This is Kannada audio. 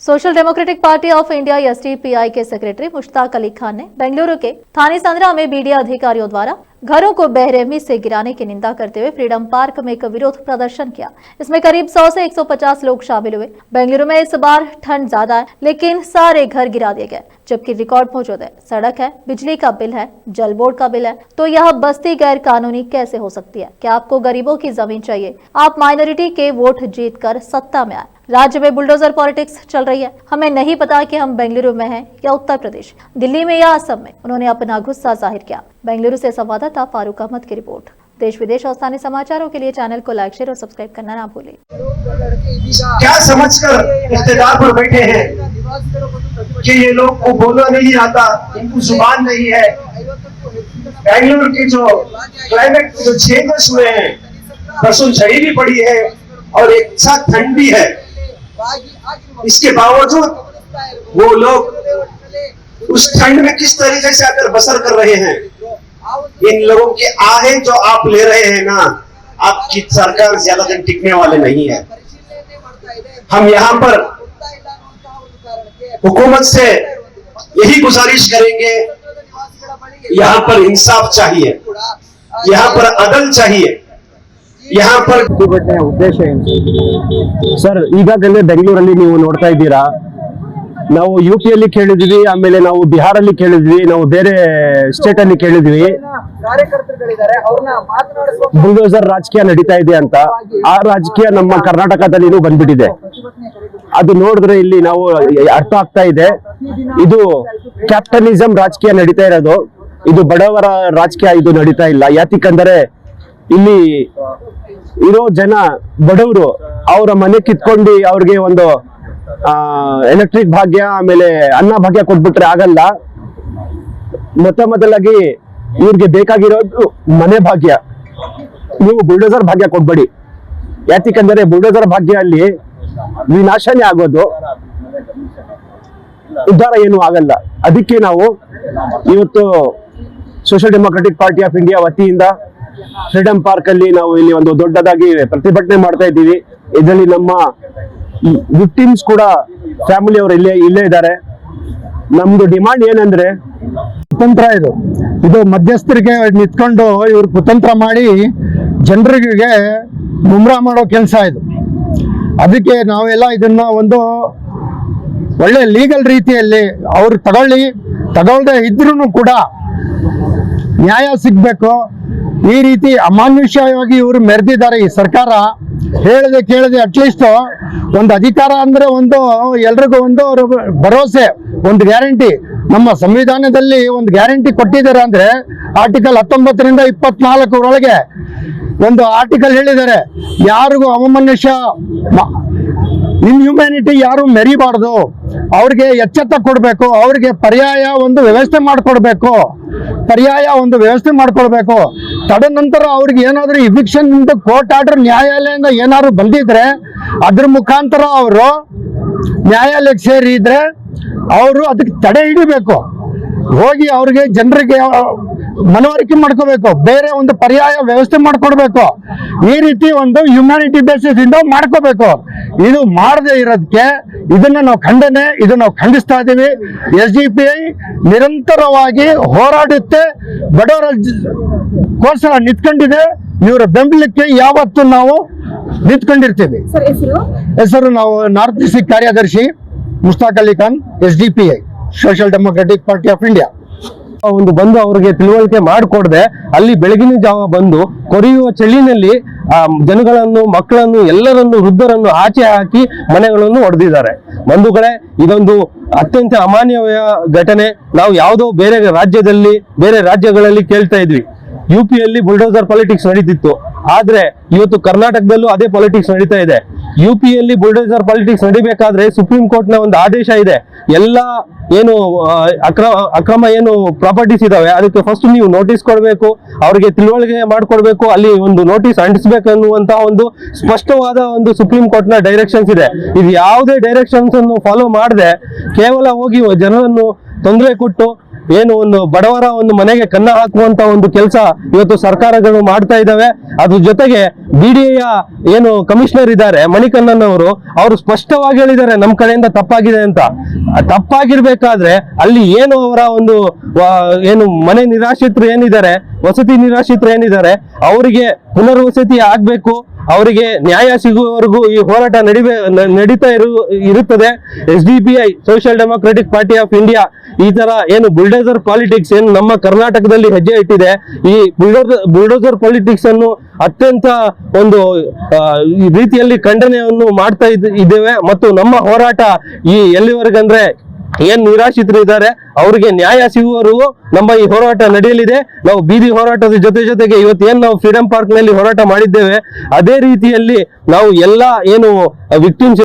Social democratic party of India SDPI के सेक्रेटरी मुश्ताक अली खान ने बेंगलुरु के थाने संद्रा में मीडिया अधिकारियों द्वारा घरों को बेरहमी से गिराने की निंदा करते हुए फ्रीडम पार्क में एक विरोध प्रदर्शन किया। इसमें करीब 100 से 150 लोग शामिल हुए। बेंगलुरु में इस बार ठंड ज्यादा है, लेकिन सारे घर गिरा दिए गए, जबकि रिकॉर्ड मौजूद है। सड़क है, बिजली का बिल है, जल बोर्ड का बिल है, तो यह बस्ती गैर कानूनी कैसे हो सकती है? क्या आपको गरीबों की जमीन चाहिए? आप माइनॉरिटी के वोट जीत कर सत्ता में आए। राज्य में बुलडोजर पॉलिटिक्स चल रही है। हमें नहीं पता कि हम बेंगलुरु में हैं या उत्तर प्रदेश, दिल्ली में या असम में। उन्होंने अपना गुस्सा जाहिर किया। बेंगलुरु से संवाददाता फारूक अहमद की रिपोर्ट। देश विदेश और स्थानीय समाचारों के लिए चैनल को लाइक, शेयर और सब्सक्राइब करना ना भूलें। क्या समझकर इख्तिदार पर बैठे हैं कि ये लोग को बोलना नहीं आता, इनको जुबान नहीं है। बेंगलुरु की जो क्लाइमेट जो चेंजेस हुए हैं, परसों झड़ी भी पड़ी है और एक साथ ठंड भी है। इसके बावजूद वो लोग उस ठंड में किस तरीके से आकर बसर कर रहे हैं। इन लोगों के आहें जो आप ले रहे हैं ना, आपकी सरकार ज्यादा दिन टिकने वाले नहीं है। हम यहाँ पर हुकूमत से यही गुजारिश करेंगे, यहाँ पर इंसाफ चाहिए, यहाँ पर अदल चाहिए, यहाँ पर ಪ್ರತಿಭಟನೆ ಉದ್ದೇಶ ಏನು ಸರ್? ಈಗಾಗಲೇ ಬೆಂಗಳೂರಲ್ಲಿ ನೀವು ನೋಡ್ತಾ ಇದ್ದೀರಾ, ನಾವು ಯುಪಿಯಲ್ಲಿ ಕೇಳಿದ್ವಿ, ಆಮೇಲೆ ನಾವು ಬಿಹಾರಲ್ಲಿ ಕೇಳಿದ್ವಿ, ನಾವು ಬೇರೆ ಸ್ಟೇಟ್ ಅಲ್ಲಿ ಕೇಳಿದ್ವಿ, ಬುಲ್ಡೋಸರ್ ರಾಜಕೀಯ ನಡೀತಾ ಇದೆ ಅಂತ. ಆ ರಾಜಕೀಯ ನಮ್ಮ ಕರ್ನಾಟಕದಲ್ಲಿ ಬಂದ್ಬಿಟ್ಟಿದೆ. ಅದು ನೋಡಿದ್ರೆ ಇಲ್ಲಿ ನಾವು ಅರ್ಥ ಆಗ್ತಾ ಇದೆ, ಇದು ಕ್ಯಾಪಿಟಲಿಸಂ ರಾಜಕೀಯ ನಡೀತಾ ಇರೋದು. ಇದು ಬಡವರ ರಾಜಕೀಯ ಇದು ನಡೀತಾ ಇಲ್ಲ. ಯಾತಿಕಂದರೆ ಇಲ್ಲಿ ಇರೋ ಜನ ಬಡವರು, ಅವರ ಮನೆ ಕಿತ್ಕೊಂಡು ಅವ್ರಿಗೆ ಒಂದು ಎಲೆಕ್ಟ್ರಿಕ್ ಭಾಗ್ಯ ಆಮೇಲೆ ಅನ್ನ ಭಾಗ್ಯ ಕೊಟ್ಬಿಟ್ರೆ ಆಗಲ್ಲ. ಮೊದಲಾಗಿ ಇವ್ರಿಗೆ ಬೇಕಾಗಿರೋದು ಮನೆ ಭಾಗ್ಯ. ನೀವು ಬುಲ್ಡೋಸರ್ ಭಾಗ್ಯ ಕೊಡ್ಬೇಡಿ. ಯಾತಿಕಂದರೆ ಬುಲ್ಡೋಸರ್ ಭಾಗ್ಯ ಅಲ್ಲಿ ವಿನಾಶನೇ ಆಗೋದು, ಉದ್ಧಾರ ಏನು ಆಗಲ್ಲ. ಅದಕ್ಕೆ ನಾವು ಇವತ್ತು social democratic party of India ವತಿಯಿಂದ ಫ್ರೀಡಂ ಪಾರ್ಕ್ ಅಲ್ಲಿ ನಾವು ಇಲ್ಲಿ ಒಂದು ದೊಡ್ಡದಾಗಿ ಪ್ರತಿಭಟನೆ ಮಾಡ್ತಾ ಇದ್ದೀವಿ. ಇದರಲ್ಲಿ ನಮ್ಮ ವಿಕ್ಟಿಮ್ಸ್ ಕೂಡ ಫ್ಯಾಮಿಲಿ ಅವರು ಇಲ್ಲೇ ಇದ್ದಾರೆ. ನಮ್ದು ಡಿಮಾಂಡ್ ಏನಂದ್ರೆ, ಕುತಂತ್ರ ಇದು ಮಧ್ಯಸ್ಥರಿಗೆ ನಿಂತ್ಕೊಂಡು ಇವ್ರು ಕುತಂತ್ರ ಮಾಡಿ ಜನರಿಗೆ ಗುಮ್ರಾ ಮಾಡೋ ಕೆಲಸ ಇದು. ಅದಕ್ಕೆ ನಾವೆಲ್ಲ ಇದನ್ನ ಒಂದು ಒಳ್ಳೆ ಲೀಗಲ್ ರೀತಿಯಲ್ಲಿ ಅವ್ರು ತಗೊಳ್ದೆ ಇದ್ರೂ ಕೂಡ ನ್ಯಾಯ ಸಿಗ್ಬೇಕು. ಈ ರೀತಿ ಅಮಾನುಷ್ಯವಾಗಿ ಇವರು ಮೆರೆದಿದ್ದಾರೆ. ಈ ಸರ್ಕಾರ ಹೇಳದೆ ಕೇಳದೆ ಅಟ್ಲೀಸ್ಟ್ ಒಂದು ಅಧಿಕಾರ ಅಂದ್ರೆ ಒಂದು ಎಲ್ರಿಗೂ ಒಂದು ಭರವಸೆ, ಒಂದು ಗ್ಯಾರಂಟಿ. ನಮ್ಮ ಸಂವಿಧಾನದಲ್ಲಿ ಒಂದು ಗ್ಯಾರಂಟಿ ಕೊಟ್ಟಿದ್ದಾರೆ ಅಂದ್ರೆ ಆರ್ಟಿಕಲ್ 19ರಿಂದ 24 ಒಂದು ಆರ್ಟಿಕಲ್ ಹೇಳಿದ್ದಾರೆ, ಯಾರಿಗೂ ಅವಮಾನುಷ್ಯ ಇನ್ಹ್ಯೂಮ್ಯಾನಿಟಿ ಯಾರು ಮೆರಿಬಾರ್ದು, ಅವ್ರಿಗೆ ಎಚ್ಚೆತ್ತ ಕೊಡ್ಬೇಕು, ಅವ್ರಿಗೆ ಪರ್ಯಾಯ ಒಂದು ವ್ಯವಸ್ಥೆ ಮಾಡ್ಕೊಡ್ಬೇಕು. ತದನಂತರ ಅವ್ರಿಗೆ ಏನಾದ್ರು ಇವಿಕ್ಷನ್ ಕೋರ್ಟ್ ಆರ್ಡರ್ ನ್ಯಾಯಾಲಯದಿಂದ ಏನಾದ್ರು ಬಂದಿದ್ರೆ ಅದ್ರ ಮುಖಾಂತರ ಅವರು ನ್ಯಾಯಾಲಯಕ್ಕೆ ಸೇರಿದ್ರೆ ಅವರು ಅದಕ್ಕೆ ತಡೆ ಹಿಡಿಬೇಕು. ಹೋಗಿ ಅವ್ರಿಗೆ ಜನರಿಗೆ ಮನವರಿಕೆ ಮಾಡ್ಕೋಬೇಕು, ಬೇರೆ ಒಂದು ಪರ್ಯಾಯ ವ್ಯವಸ್ಥೆ ಮಾಡ್ಕೊಡ್ಬೇಕು. ಈ ರೀತಿ ಒಂದು ಹ್ಯುಮ್ಯಾನಿಟಿ ಬೇಸಿಸ್ ಇಂದ ಮಾಡ್ಕೋಬೇಕು. ಇದು ಮಾಡದೇ ಇರೋದಕ್ಕೆ ಇದನ್ನ ನಾವು ಖಂಡಿಸ್ತಾ ಇದ್ದೀವಿ. SDPI ನಿರಂತರವಾಗಿ ಹೋರಾಡುತ್ತೆ, ಬಡವರ ನಿಂತ್ಕೊಂಡಿದೆ. ಇವರ ಬೆಂಬಲಕ್ಕೆ ಯಾವತ್ತು ನಾವು ನಿಂತ್ಕೊಂಡಿರ್ತೀವಿ. ಹೆಸರು ನಾವು ನಾರ್ತ್ ಡಿಸ್ಟ್ರಿಕ್ಟ್ ಕಾರ್ಯದರ್ಶಿ Mushtaq Ali Khan, SDPI social democratic party of India. ಒಂದು ಬಂದು ಅವ್ರಿಗೆ ತಿಳುವಳಿಕೆ ಮಾಡಿಕೊಡದೆ ಅಲ್ಲಿ ಬೆಳಗಿನ ಜಾವ ಬಂದು ಕೊರೆಯುವ ಚಳಿನಲ್ಲಿ ಜನಗಳನ್ನು, ಮಕ್ಕಳನ್ನು, ಎಲ್ಲರನ್ನು, ವೃದ್ಧರನ್ನು ಆಚೆ ಹಾಕಿ ಮನೆಗಳನ್ನು ಹೊಡೆದಿದ್ದಾರೆ. ಬಂಧುಗಳೇ, ಇದೊಂದು ಅತ್ಯಂತ ಅಮಾನ್ಯ ಘಟನೆ. ನಾವು ಯಾವುದೋ ಬೇರೆ ರಾಜ್ಯಗಳಲ್ಲಿ ಕೇಳ್ತಾ ಇದ್ವಿ. ಯುಪಿಯಲ್ಲಿ ಬುಲ್ಡೋಸರ್ ಪಾಲಿಟಿಕ್ಸ್ ನಡೀತಿತ್ತು, ಆದ್ರೆ ಇವತ್ತು ಕರ್ನಾಟಕದಲ್ಲೂ ಅದೇ ಪಾಲಿಟಿಕ್ಸ್ ನಡೀತಾ ಇದೆ. ಯುಪಿಯಲ್ಲಿ ಬುಲ್ಡೋಸರ್ ಪಾಲಿಟಿಕ್ಸ್ ನಡಿಬೇಕಾದ್ರೆ ಸುಪ್ರೀಂ ಕೋರ್ಟ್ ನ ಒಂದು ಆದೇಶ ಇದೆ. ಎಲ್ಲ ಏನು ಅಕ್ರಮ ಏನು ಪ್ರಾಪರ್ಟೀಸ್ ಇದಾವೆ ಅದಕ್ಕೆ ಫಸ್ಟ್ ನೀವು ನೋಟಿಸ್ ಕೊಡಬೇಕು, ಅವ್ರಿಗೆ ತಿಳುವಳಿಕೆ ಮಾಡ್ಕೊಡ್ಬೇಕು, ಅಲ್ಲಿ ಒಂದು ನೋಟಿಸ್ ಅಂಟಿಸ್ಬೇಕು ಅನ್ನುವಂತಹ ಒಂದು ಸ್ಪಷ್ಟವಾದ ಒಂದು ಸುಪ್ರೀಂ ಕೋರ್ಟ್ ನ ಡೈರೆಕ್ಷನ್ಸ್ ಇದೆ. ಇದು ಯಾವುದೇ ಡೈರೆಕ್ಷನ್ಸ್ ಅನ್ನು ಫಾಲೋ ಮಾಡದೆ ಕೇವಲ ಹೋಗಿ ಜನರನ್ನು ತೊಂದರೆ ಕೊಟ್ಟು ಏನು ಒಂದು ಬಡವರ ಒಂದು ಮನೆಗೆ ಕನ್ನ ಹಾಕುವಂತ ಒಂದು ಕೆಲಸ ಇವತ್ತು ಸರ್ಕಾರಗಳು ಮಾಡ್ತಾ ಇದ್ದಾವೆ. ಅದ್ರ ಜೊತೆಗೆ BDA ಏನು ಕಮಿಷನರ್ ಇದ್ದಾರೆ ಮಣಿಕಣ್ಣನ್ ಅವರು ಸ್ಪಷ್ಟವಾಗಿ ಹೇಳಿದ್ದಾರೆ ನಮ್ಮ ಕಡೆಯಿಂದ ತಪ್ಪಾಗಿದೆ ಅಂತ. ತಪ್ಪಾಗಿರ್ಬೇಕಾದ್ರೆ ಅಲ್ಲಿ ಏನು ಅವರ ಒಂದು ಏನು ಮನೆ ನಿರಾಶ್ರಿತರು ಏನಿದ್ದಾರೆ, ವಸತಿ ನಿರಾಶ್ರಿತರು ಏನಿದ್ದಾರೆ, ಅವರಿಗೆ ಪುನರ್ವಸತಿ ಆಗ್ಬೇಕು, ಅವರಿಗೆ ನ್ಯಾಯ ಸಿಗುವವರೆಗೂ ಈ ಹೋರಾಟ ನಡೀತಾ ಇರುತ್ತದೆ. SDPI social democratic party of India ಈ ತರ ಏನು ಬುಲ್ಡೋಸರ್ ಪಾಲಿಟಿಕ್ಸ್ ಏನು ನಮ್ಮ ಕರ್ನಾಟಕದಲ್ಲಿ ಹೆಜ್ಜೆ ಇಟ್ಟಿದೆ, ಈ ಬುಲ್ಡೋಸರ್ ಪಾಲಿಟಿಕ್ಸ್ ಅನ್ನು ಅತ್ಯಂತ ಒಂದು ರೀತಿಯಲ್ಲಿ ಖಂಡನೆಯನ್ನು ಮಾಡ್ತಾ ಇದ್ದೇವೆ. ಮತ್ತು ನಮ್ಮ ಹೋರಾಟ ಈ ಎಲ್ಲಿವರೆಗಂದ್ರೆ ಏನ್ ನಿರಾಶ್ರಿತರು ಇದ್ದಾರೆ ಅವರಿಗೆ ನ್ಯಾಯ ಸಿಗುವವರೆಗೂ ನಮ್ಮ ಈ ಹೋರಾಟ ನಡೆಯಲಿದೆ. ನಾವು ಬೀದಿ ಹೋರಾಟದ ಜೊತೆಗೆ ಇವತ್ತೇನು ನಾವು ಫ್ರೀಡಂ ಪಾರ್ಕ್ ನಲ್ಲಿ ಹೋರಾಟ ಮಾಡಿದ್ದೇವೆ, ಅದೇ ರೀತಿಯಲ್ಲಿ ನಾವು ಎಲ್ಲ ಏನು ವಿಕ್ಟಿಮ್ಸ್